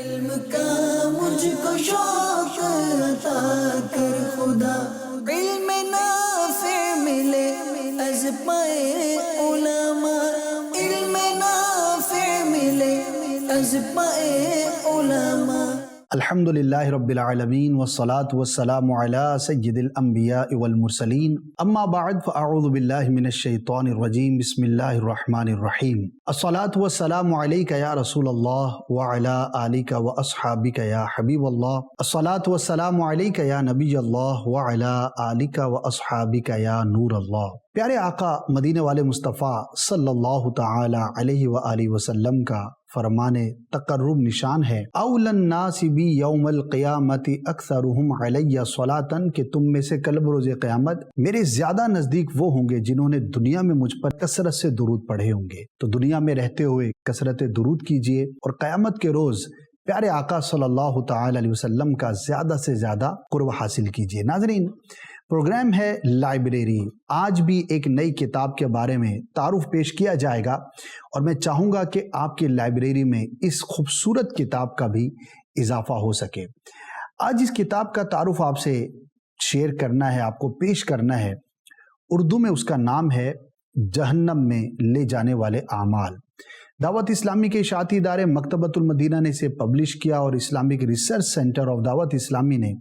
علم کا مجھ کو شوق عطا کر خدا، علم نافع ملے از پائے علماء، علم نافع ملے از پائے علماء۔ الحمدللہ رب العالمین والصلاة والسلام علی سید الانبیاء والمرسلین، اما بعد فاعوذ باللہ من الشیطان الرجیم، بسم اللہ الرحمن الرحیم۔ الصلاة والسلام علیک یا رسول اللہ وعلی آلک واصحابک یا حبیب اللہ، الصلاة والسلام علیک یا نبی اللہ وعلی آلک واصحابک یا نور اللہ۔ پیارے آقا مدینے والے مصطفیٰ صلی اللہ تعالی علیہ وآلہ وسلم کا فرمان تقرب نشان ہے، اول الناس بی یوم القیامت اکثرہم علی صلاۃ، کہ تم میں سے کل بروز قیامت میرے زیادہ نزدیک وہ ہوں گے جنہوں نے دنیا میں مجھ پر کثرت سے درود پڑھے ہوں گے۔ تو دنیا میں رہتے ہوئے کثرت درود کیجئے اور قیامت کے روز پیارے آقا صلی اللہ تعالی علیہ وسلم کا زیادہ سے زیادہ قرب حاصل کیجئے۔ ناظرین، پروگرام ہے لائبریری۔ آج بھی ایک نئی کتاب کے بارے میں تعارف پیش کیا جائے گا اور میں چاہوں گا کہ آپ کی لائبریری میں اس خوبصورت کتاب کا بھی اضافہ ہو سکے۔ آج اس کتاب کا تعارف آپ سے شیئر کرنا ہے، آپ کو پیش کرنا ہے۔ اردو میں اس کا نام ہے جہنم میں لے جانے والے اعمال۔ دعوت اسلامی کے اشاعتی ادارے مکتبۃ المدینہ نے اسے پبلش کیا اور اسلامک ریسرچ سینٹر آف دعوت اسلامی نے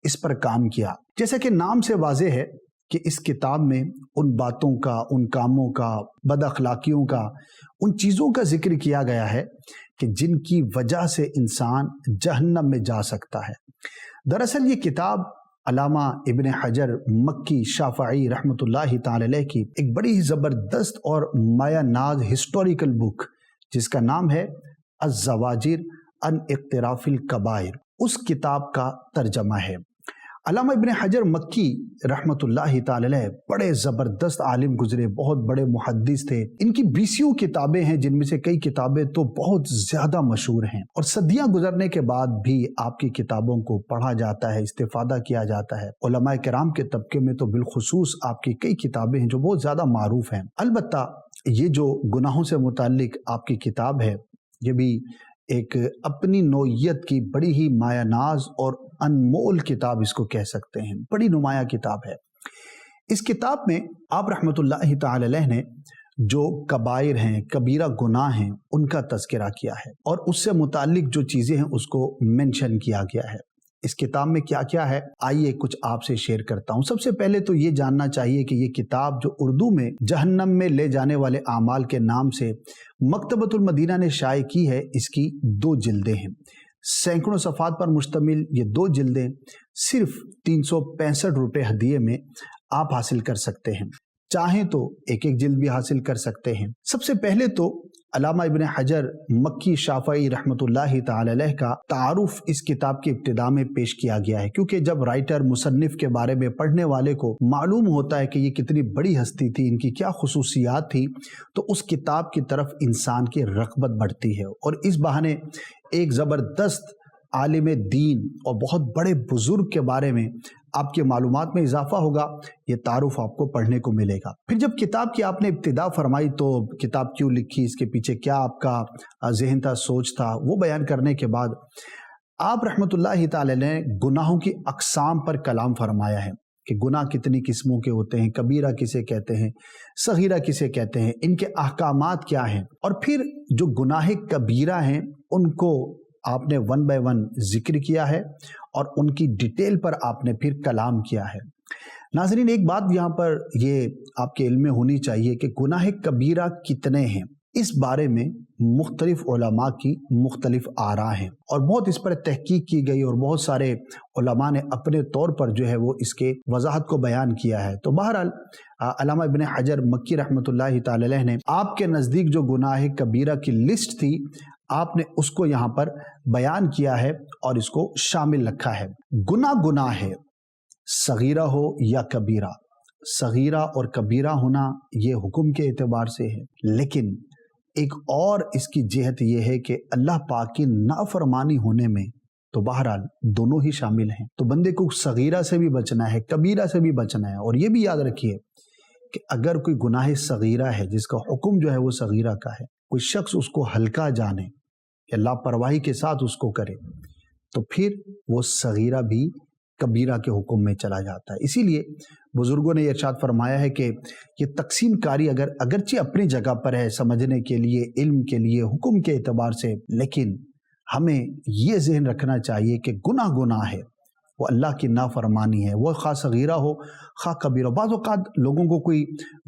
اس پر کام کیا۔ جیسا کہ نام سے واضح ہے کہ اس کتاب میں ان باتوں کا، ان کاموں کا، بد اخلاقیوں کا، ان چیزوں کا ذکر کیا گیا ہے کہ جن کی وجہ سے انسان جہنم میں جا سکتا ہے۔ دراصل یہ کتاب علامہ ابن حجر مکی شافعی رحمۃ اللہ تعالی علیہ کی ایک بڑی زبردست اور مایہ ناز ہسٹوریکل بک، جس کا نام ہے الزواجر عن اقتراف الکبائر، اس کتاب کا ترجمہ ہے۔ علامہ ابن حجر مکی رحمۃ اللہ تعالی علیہ بڑے زبردست عالم گزرے، بہت بڑے محدث تھے۔ ان کی 20 کتابیں ہیں، جن میں سے کئی کتابیں تو بہت زیادہ مشہور ہیں، اور صدیاں گزرنے کے بعد بھی آپ کی کتابوں کو پڑھا جاتا ہے، استفادہ کیا جاتا ہے۔ علماء کرام کے طبقے میں تو بالخصوص آپ کی کئی کتابیں ہیں جو بہت زیادہ معروف ہیں۔ البتہ یہ جو گناہوں سے متعلق آپ کی کتاب ہے، یہ بھی ایک اپنی نوعیت کی بڑی ہی مایہ ناز اور انمول کتاب اس کو کہہ سکتے ہیں، بڑی نمایاں کتاب ہے۔ اس کتاب میں آپ رحمۃ اللہ تعالی علیہ نے جو کبائر ہیں، کبیرہ گناہ ہیں، ان کا تذکرہ کیا ہے، اور اس سے متعلق جو چیزیں ہیں اس کو مینشن کیا گیا ہے۔ اس کتاب میں کیا کیا ہے، آئیے کچھ آپ سے شیئر کرتا ہوں۔ سب سے پہلے تو یہ جاننا چاہیے کہ یہ کتاب جو اردو میں جہنم میں لے جانے والے اعمال کے نام سے مکتبۃ المدینہ نے شائع کی ہے، اس کی 2 جلدیں ہیں۔ سینکڑوں صفحات پر مشتمل یہ 2 جلدیں صرف 365 روپے ہدیے میں آپ حاصل کر سکتے ہیں، چاہیں تو ایک ایک جلد بھی حاصل کر سکتے ہیں۔ سب سے پہلے تو علامہ ابن حجر مکی شافعی رحمۃ اللہ تعالی علیہ کا تعارف اس کتاب کی ابتدا میں پیش کیا گیا ہے، کیونکہ جب رائٹر مصنف کے بارے میں پڑھنے والے کو معلوم ہوتا ہے کہ یہ کتنی بڑی ہستی تھی، ان کی کیا خصوصیات تھی، تو اس کتاب کی طرف انسان کی رغبت بڑھتی ہے، اور اس بہانے ایک زبردست عالم دین اور بہت بڑے بزرگ کے بارے میں آپ کے معلومات میں اضافہ ہوگا، یہ تعارف آپ کو پڑھنے کو ملے گا۔ پھر جب کتاب کی آپ نے ابتدا فرمائی تو کتاب کیوں لکھی، اس کے پیچھے کیا آپ کا ذہن تھا، سوچ تھا، وہ بیان کرنے کے بعد آپ رحمۃ اللہ تعالی نے گناہوں کی اقسام پر کلام فرمایا ہے کہ گناہ کتنی قسموں کے ہوتے ہیں، کبیرہ کسے کہتے ہیں، صغیرہ کسے کہتے ہیں، ان کے احکامات کیا ہیں، اور پھر جو گناہ کبیرہ ہیں ان کو آپ نے 1 by 1 ذکر کیا ہے، اور ان کی ڈیٹیل پر آپ نے پھر کلام کیا ہے۔ ناظرین، ایک بات یہاں پر یہ آپ کے علم میں ہونی چاہیے کہ گناہ کبیرہ کتنے ہیں، اس بارے میں مختلف علماء کی مختلف آراء ہیں، اور بہت اس پر تحقیق کی گئی، اور بہت سارے علماء نے اپنے طور پر جو ہے وہ اس کے وضاحت کو بیان کیا ہے۔ تو بہرحال علامہ ابن حجر مکی رحمۃ اللہ تعالی علیہ نے آپ کے نزدیک جو گناہ کبیرہ کی لسٹ تھی، آپ نے اس کو یہاں پر بیان کیا ہے اور اس کو شامل رکھا ہے۔ گناہ ہے، صغیرہ ہو یا کبیرہ۔ صغیرہ اور کبیرہ ہونا یہ حکم کے اعتبار سے ہے، لیکن ایک اور اس کی جہت یہ ہے کہ اللہ پاک کی نافرمانی ہونے میں تو بہرحال دونوں ہی شامل ہیں۔ تو بندے کو صغیرہ سے بھی بچنا ہے، کبیرہ سے بھی بچنا ہے، اور یہ بھی یاد رکھیے کہ اگر کوئی گناہ صغیرہ ہے جس کا حکم جو ہے وہ صغیرہ کا ہے، کوئی شخص اس کو ہلکا جانے، یا لاپرواہی کے ساتھ اس کو کرے تو پھر وہ صغیرہ بھی کبیرہ کے حکم میں چلا جاتا ہے۔ اسی لیے بزرگوں نے یہ ارشاد فرمایا ہے کہ یہ تقسیم کاری اگرچہ اپنی جگہ پر ہے، سمجھنے کے لیے، علم کے لیے، حکم کے اعتبار سے، لیکن ہمیں یہ ذہن رکھنا چاہیے کہ گناہ ہے، وہ اللہ کی نافرمانی ہے، وہ خواہ صغیرہ ہو خواہ کبیرہ ہو۔ بعض اوقات لوگوں کو کوئی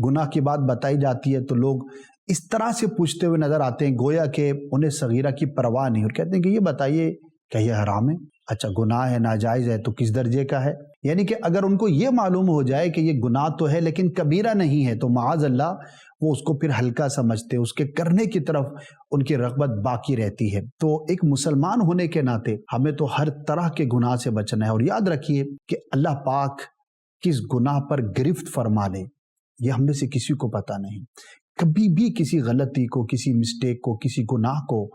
گناہ کی بات بتائی جاتی ہے تو لوگ اس طرح سے پوچھتے ہوئے نظر آتے ہیں گویا کہ انہیں صغیرہ کی پرواہ نہیں، اور کہتے ہیں کہ یہ بتائیے کہ یہ حرام ہے؟ اچھا گناہ ہے، ناجائز ہے، تو کس درجے کا ہے؟ یعنی کہ اگر ان کو یہ معلوم ہو جائے کہ یہ گناہ تو ہے لیکن کبیرہ نہیں ہے تو معاذ اللہ وہ اس کو پھر ہلکا سمجھتے، اس کے کرنے کی طرف ان کی رغبت باقی رہتی ہے۔ تو ایک مسلمان ہونے کے ناطے ہمیں تو ہر طرح کے گناہ سے بچنا ہے، اور یاد رکھیے کہ اللہ پاک کس گناہ پر گرفت فرما لے یہ ہم میں سے کسی کو پتہ نہیں۔ کبھی بھی کسی غلطی کو، کسی مسٹیک کو، کسی گناہ کو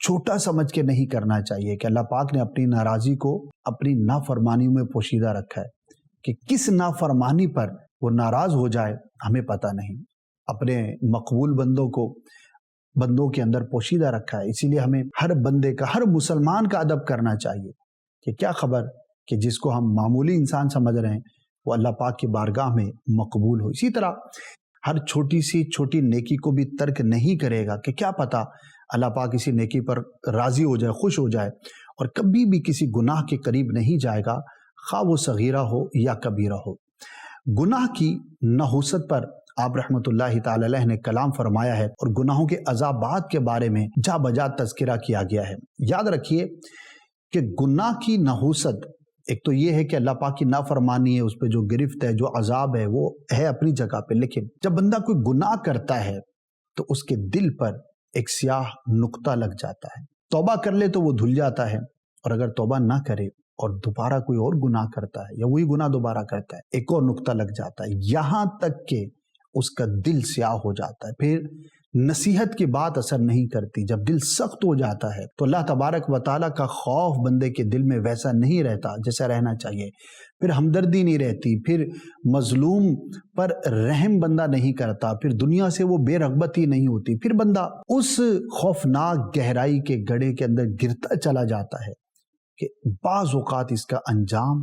چھوٹا سمجھ کے نہیں کرنا چاہیے کہ اللہ پاک نے اپنی ناراضی کو اپنی نافرمانی میں پوشیدہ رکھا ہے، کہ کس نافرمانی پر وہ ناراض ہو جائے ہمیں پتہ نہیں، اپنے مقبول بندوں کے اندر پوشیدہ رکھا ہے۔ اسی لیے ہمیں ہر بندے کا، ہر مسلمان کا ادب کرنا چاہیے کہ کیا خبر کہ جس کو ہم معمولی انسان سمجھ رہے ہیں وہ اللہ پاک کی بارگاہ میں مقبول ہو۔ اسی طرح ہر چھوٹی سی چھوٹی نیکی کو بھی ترک نہیں کرے گا کہ کیا پتہ اللہ پاک اسی نیکی پر راضی ہو جائے، خوش ہو جائے، اور کبھی بھی کسی گناہ کے قریب نہیں جائے گا، خواہ وہ صغیرہ ہو یا کبیرہ ہو۔ گناہ کی نحوست پر آپ رحمۃ اللہ تعالی علیہ نے کلام فرمایا ہے، اور گناہوں کے عذابات کے بارے میں جا بجا تذکرہ کیا گیا ہے۔ یاد رکھیے کہ گناہ کی نحوست ایک تو یہ ہے کہ اللہ پاک کی نافرمانی ہے، اس پہ جو گرفت ہے، جو عذاب ہے، وہ ہے اپنی جگہ پہ، لیکن جب بندہ کوئی گناہ کرتا ہے تو اس کے دل پر ایک سیاہ نقطہ لگ جاتا ہے۔ توبہ کر لے تو وہ دھل جاتا ہے، اور اگر توبہ نہ کرے اور دوبارہ کوئی اور گناہ کرتا ہے یا وہی گناہ دوبارہ کرتا ہے، ایک اور نقطہ لگ جاتا ہے، یہاں تک کہ اس کا دل سیاہ ہو جاتا ہے۔ پھر نصیحت کی بات اثر نہیں کرتی۔ جب دل سخت ہو جاتا ہے تو اللہ تبارک و تعالیٰ کا خوف بندے کے دل میں ویسا نہیں رہتا جیسا رہنا چاہیے، پھر ہمدردی نہیں رہتی، پھر مظلوم پر رحم بندہ نہیں کرتا، پھر دنیا سے وہ بے رغبتی نہیں ہوتی، پھر بندہ اس خوفناک گہرائی کے گڑھے کے اندر گرتا چلا جاتا ہے کہ بعض اوقات اس کا انجام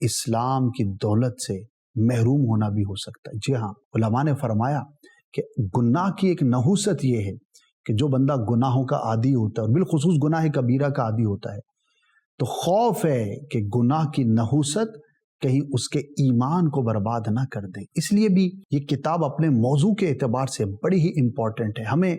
اسلام کی دولت سے محروم ہونا بھی ہو سکتا ہے۔ جی ہاں، علماء نے فرمایا کہ گناہ کی ایک نحوست یہ ہے کہ جو بندہ گناہوں کا عادی ہوتا ہے، اور بالخصوص گناہ کبیرہ کا عادی ہوتا ہے، تو خوف ہے کہ گناہ کی نحوست کہیں اس کے ایمان کو برباد نہ کر دے۔ اس لیے بھی یہ کتاب اپنے موضوع کے اعتبار سے بڑی ہی امپورٹنٹ ہے۔ ہمیں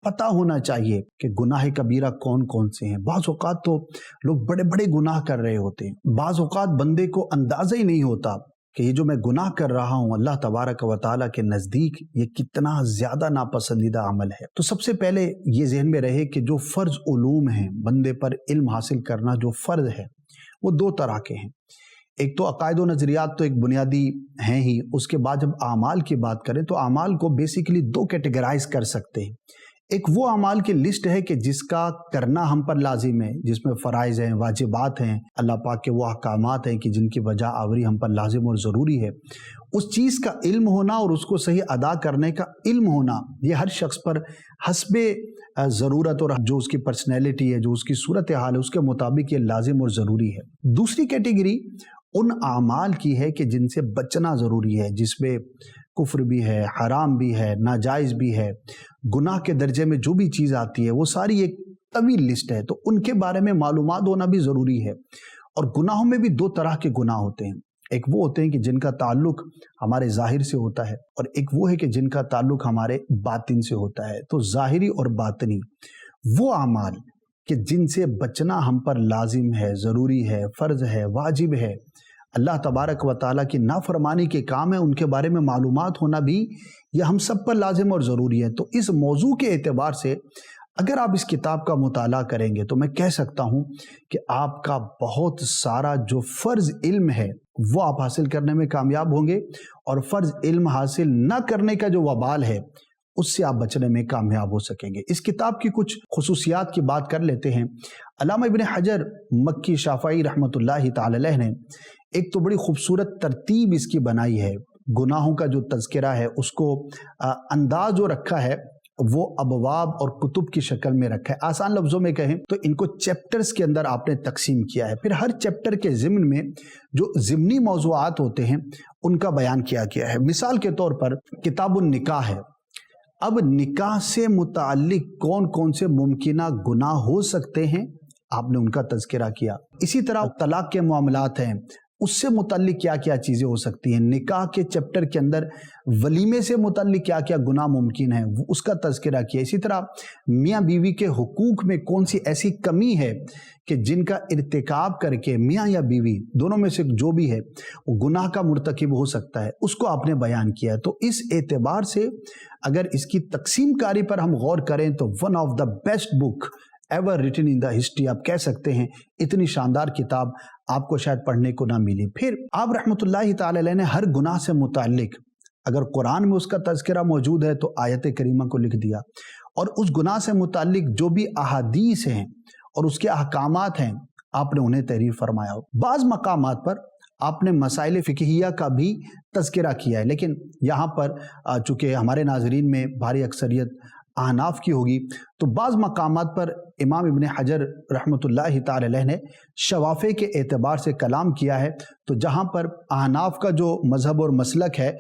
پتہ ہونا چاہیے کہ گناہ کبیرہ کون کون سے ہیں۔ بعض اوقات تو لوگ بڑے بڑے گناہ کر رہے ہوتے ہیں، بعض اوقات بندے کو اندازہ ہی نہیں ہوتا کہ یہ جو میں گناہ کر رہا ہوں اللہ تبارک و تعالیٰ کے نزدیک یہ کتنا زیادہ ناپسندیدہ عمل ہے۔ تو سب سے پہلے یہ ذہن میں رہے کہ جو فرض علوم ہیں، بندے پر علم حاصل کرنا جو فرض ہے، وہ دو طرح کے ہیں۔ ایک تو عقائد و نظریات تو ایک بنیادی ہیں ہی، اس کے بعد جب اعمال کی بات کریں تو اعمال کو بیسیکلی دو کیٹیگرائز کر سکتے ہیں۔ ایک وہ اعمال کی لسٹ ہے کہ جس کا کرنا ہم پر لازم ہے، جس میں فرائض ہیں، واجبات ہیں، اللہ پاک کے وہ احکامات ہیں کہ جن کی وجہ آوری ہم پر لازم اور ضروری ہے۔ اس چیز کا علم ہونا اور اس کو صحیح ادا کرنے کا علم ہونا، یہ ہر شخص پر حسب ضرورت اور جو اس کی پرسنالٹی ہے، جو اس کی صورتحال ہے، اس کے مطابق یہ لازم اور ضروری ہے۔ دوسری کیٹیگری ان اعمال کی ہے کہ جن سے بچنا ضروری ہے، جس میں کفر بھی ہے، حرام بھی ہے، ناجائز بھی ہے، گناہ کے درجے میں جو بھی چیز آتی ہے وہ ساری ایک طویل لسٹ ہے، تو ان کے بارے میں معلومات ہونا بھی ضروری ہے۔ اور گناہوں میں بھی دو طرح کے گناہ ہوتے ہیں، ایک وہ ہوتے ہیں کہ جن کا تعلق ہمارے ظاہر سے ہوتا ہے، اور ایک وہ ہے کہ جن کا تعلق ہمارے باطن سے ہوتا ہے۔ تو ظاہری اور باطنی وہ اعمال کہ جن سے بچنا ہم پر لازم ہے، ضروری ہے، فرض ہے، واجب ہے، اللہ تبارک و تعالیٰ کی نافرمانی کے کام ہے، ان کے بارے میں معلومات ہونا بھی یہ ہم سب پر لازم اور ضروری ہے۔ تو اس موضوع کے اعتبار سے اگر آپ اس کتاب کا مطالعہ کریں گے تو میں کہہ سکتا ہوں کہ آپ کا بہت سارا جو فرض علم ہے وہ آپ حاصل کرنے میں کامیاب ہوں گے، اور فرض علم حاصل نہ کرنے کا جو وبال ہے اس سے آپ بچنے میں کامیاب ہو سکیں گے۔ اس کتاب کی کچھ خصوصیات کی بات کر لیتے ہیں۔ علامہ ابن حجر مکی شافعی رحمۃ اللہ تعالی علیہ نے ایک تو بڑی خوبصورت ترتیب اس کی بنائی ہے، گناہوں کا جو تذکرہ ہے اس کو انداز جو رکھا ہے وہ ابواب اور کتب کی شکل میں رکھا ہے. آسان لفظوں میں کہیں تو ان کو چیپٹرز کے اندر آپ نے تقسیم کیا ہے. پھر ہر چیپٹر کے ضمن میں جو ضمنی موضوعات ہوتے ہیں ان کا بیان کیا گیا ہے. مثال کے طور پر کتاب النکاح ہے. اب نکاح سے متعلق کون کون سے ممکنہ گناہ ہو سکتے ہیں آپ نے ان کا تذکرہ کیا. اسی طرح طلاق کے معاملات ہیں, اس سے متعلق کیا کیا چیزیں ہو سکتی ہیں. نکاح کے چیپٹر کے اندر ولیمے سے متعلق کیا کیا گناہ ممکن ہے اس کا تذکرہ کیا. اسی طرح میاں بیوی کے حقوق میں کون سی ایسی کمی ہے کہ جن کا ارتکاب کر کے میاں یا بیوی دونوں میں سے جو بھی ہے وہ گناہ کا مرتکب ہو سکتا ہے, اس کو آپ نے بیان کیا. تو اس اعتبار سے اگر اس کی تقسیم کاری پر ہم غور کریں تو one of the best book ever written in the history آپ کہہ سکتے ہیں. اتنی شاندار کتاب آپ کو شاید پڑھنے کو نہ ملی. پھر آپ رحمۃ اللہ تعالی علیہ نے ہر گناہ سے متعلق اگر قرآن میں اس کا تذکرہ موجود ہے تو آیت کریمہ کو لکھ دیا, اور اس گناہ سے متعلق جو بھی احادیث ہیں اور اس کے احکامات ہیں آپ نے انہیں تحریر فرمایا. بعض مقامات پر آپ نے مسائل فقہیہ کا بھی تذکرہ کیا ہے, لیکن یہاں پر چونکہ ہمارے ناظرین میں بھاری اکثریت احناف کی ہوگی تو بعض مقامات پر امام ابن حجر رحمۃ اللہ تعالی علیہ نے شوافع کے اعتبار سے کلام کیا ہے. تو جہاں پر احناف کا جو مذہب اور مسلک ہے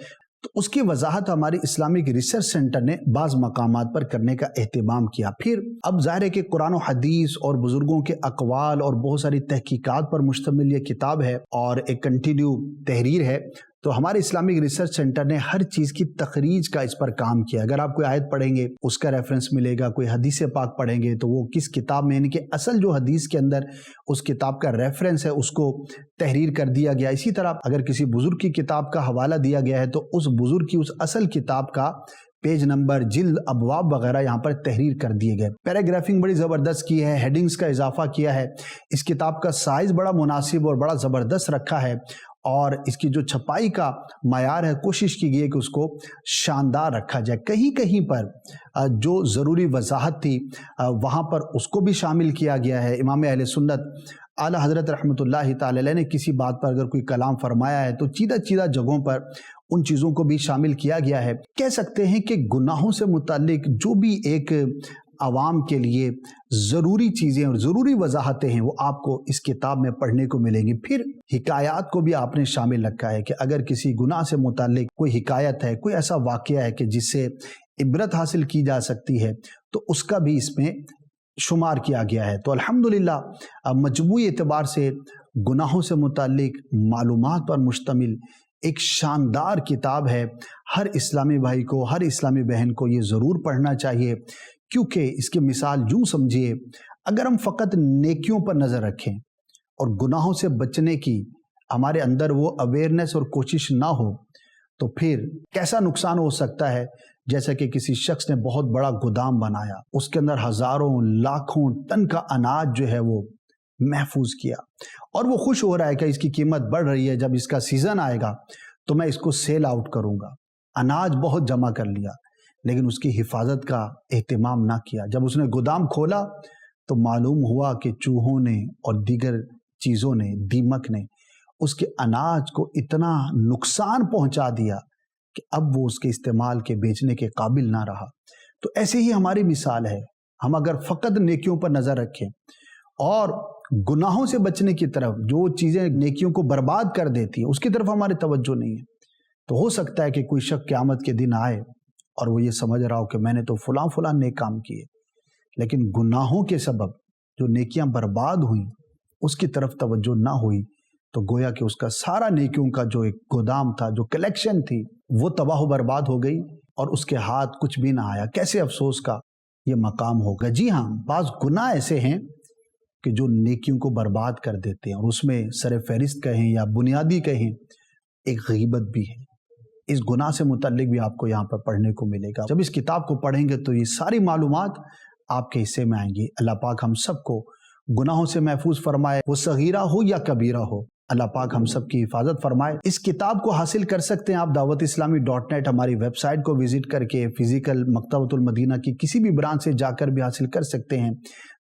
تو اس کی وضاحت ہماری اسلامک ریسرچ سینٹر نے بعض مقامات پر کرنے کا اہتمام کیا. پھر اب ظاہر ہے کہ قرآن و حدیث اور بزرگوں کے اقوال اور بہت ساری تحقیقات پر مشتمل یہ کتاب ہے اور ایک کنٹینیو تحریر ہے. تو ہمارے اسلامک ریسرچ سینٹر نے ہر چیز کی تخریج کا اس پر کام کیا. اگر آپ کوئی آیت پڑھیں گے اس کا ریفرنس ملے گا, کوئی حدیث پاک پڑھیں گے تو وہ کس کتاب میں, یعنی کہ اصل جو حدیث کے اندر اس کتاب کا ریفرنس ہے اس کو تحریر کر دیا گیا. اسی طرح اگر کسی بزرگ کی کتاب کا حوالہ دیا گیا ہے تو اس بزرگ کی اس اصل کتاب کا پیج نمبر, جلد, ابواب وغیرہ یہاں پر تحریر کر دیے گئے. پیراگرافنگ بڑی زبردست کی ہے, ہیڈنگز کا اضافہ کیا ہے. اس کتاب کا سائز بڑا مناسب اور بڑا زبردست رکھا ہے, اور اس کی جو چھپائی کا معیار ہے کوشش کی گئی ہے کہ اس کو شاندار رکھا جائے. کہیں کہیں پر جو ضروری وضاحت تھی وہاں پر اس کو بھی شامل کیا گیا ہے. امام اہل سنت اعلیٰ حضرت رحمۃ اللہ تعالی علیہ نے کسی بات پر اگر کوئی کلام فرمایا ہے تو چیدہ جگہوں پر ان چیزوں کو بھی شامل کیا گیا ہے. کہہ سکتے ہیں کہ گناہوں سے متعلق جو بھی ایک عوام کے لیے ضروری چیزیں اور ضروری وضاحتیں ہیں وہ آپ کو اس کتاب میں پڑھنے کو ملیں گی. پھر حکایات کو بھی آپ نے شامل رکھا ہے کہ اگر کسی گناہ سے متعلق کوئی حکایت ہے, کوئی ایسا واقعہ ہے کہ جس سے عبرت حاصل کی جا سکتی ہے تو اس کا بھی اس میں شمار کیا گیا ہے. تو الحمدللہ مجموعی اعتبار سے گناہوں سے متعلق معلومات پر مشتمل ایک شاندار کتاب ہے. ہر اسلامی بھائی کو, ہر اسلامی بہن کو یہ ضرور پڑھنا چاہیے, کیونکہ اس کی مثال یوں سمجھیے, اگر ہم فقط نیکیوں پر نظر رکھیں اور گناہوں سے بچنے کی ہمارے اندر وہ اویئرنیس اور کوشش نہ ہو تو پھر کیسا نقصان ہو سکتا ہے. جیسا کہ کسی شخص نے بہت بڑا گودام بنایا, اس کے اندر ہزاروں لاکھوں ٹن کا اناج جو ہے وہ محفوظ کیا, اور وہ خوش ہو رہا ہے کہ اس کی قیمت بڑھ رہی ہے, جب اس کا سیزن آئے گا تو میں اس کو سیل آؤٹ کروں گا. اناج بہت جمع کر لیا لیکن اس کی حفاظت کا اہتمام نہ کیا. جب اس نے گودام کھولا تو معلوم ہوا کہ چوہوں نے اور دیگر چیزوں نے, دیمک نے اس کے اناج کو اتنا نقصان پہنچا دیا کہ اب وہ اس کے استعمال کے بیچنے کے قابل نہ رہا. تو ایسے ہی ہماری مثال ہے, ہم اگر فقط نیکیوں پر نظر رکھیں اور گناہوں سے بچنے کی طرف, جو چیزیں نیکیوں کو برباد کر دیتی ہیں اس کی طرف ہماری توجہ نہیں ہے, تو ہو سکتا ہے کہ کوئی شخص قیامت کے دن آئے اور وہ یہ سمجھ رہا ہو کہ میں نے تو فلاں نیک کام کیے, لیکن گناہوں کے سبب جو نیکیاں برباد ہوئیں اس کی طرف توجہ نہ ہوئی تو گویا کہ اس کا سارا نیکیوں کا جو ایک گودام تھا, جو کلیکشن تھی, وہ تباہ و برباد ہو گئی اور اس کے ہاتھ کچھ بھی نہ آیا. کیسے افسوس کا یہ مقام ہوگا. جی ہاں, بعض گناہ ایسے ہیں کہ جو نیکیوں کو برباد کر دیتے ہیں, اور اس میں سر فہرست کہیں یا بنیادی کہیں ایک غیبت بھی ہے. اس گناہ سے متعلق بھی آپ کو یہاں پر پڑھنے کو ملے گا. جب اس کتاب کو پڑھیں گے تو یہ ساری معلومات آپ کے حصے میں آئیں گی. اللہ پاک ہم سب کو گناہوں سے محفوظ فرمائے, وہ صغیرہ ہو یا کبیرہ ہو. اللہ پاک ہم سب کی حفاظت فرمائے. اس کتاب کو حاصل کر سکتے ہیں آپ dawat-islami.net ہماری ویب سائٹ کو وزٹ کر کے, فزیکل مکتبۃ المدینہ کی کسی بھی برانچ سے جا کر بھی حاصل کر سکتے ہیں.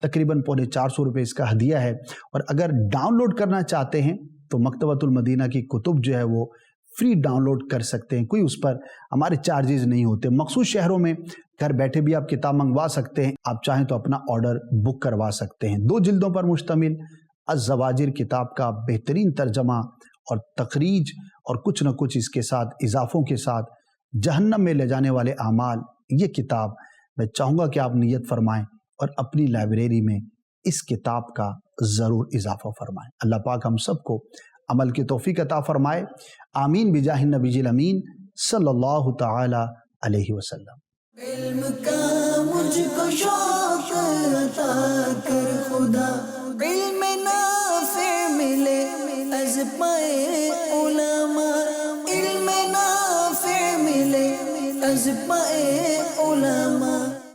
تقریباً 450 روپے اس کا ہدیہ ہے. اور اگر ڈاؤن لوڈ کرنا چاہتے ہیں تو مکتبۃ المدینہ کی کتب جو ہے وہ فری ڈاؤن لوڈ کر سکتے ہیں، کوئی اس پر ہمارے چارجز نہیں ہوتے۔ مخصوص شہروں میں گھر بیٹھے بھی آپ کتاب منگوا سکتے ہیں، آپ چاہیں تو اپنا آرڈر بک کروا سکتے ہیں۔ 2 جلدوں پر مشتمل الزواجر کتاب کا بہترین ترجمہ اور تخریج اور کچھ نہ کچھ اس کے ساتھ اضافوں کے ساتھ جہنم میں لے جانے والے اعمال، یہ کتاب میں چاہوں گا کہ آپ نیت فرمائیں اور اپنی لائبریری میں اس کتاب کا ضرور اضافہ فرمائیں۔ اللہ پاک ہم سب کو عمل کی توفیق عطا فرمائے، آمین بجاہ النبی الامین صلی اللہ تعالی علیہ وسلم۔ علم کا مجھ کو شوق عطا کر خدا، علم نافع ملے از پائے علماء، علم نافع ملے از پائے علماء۔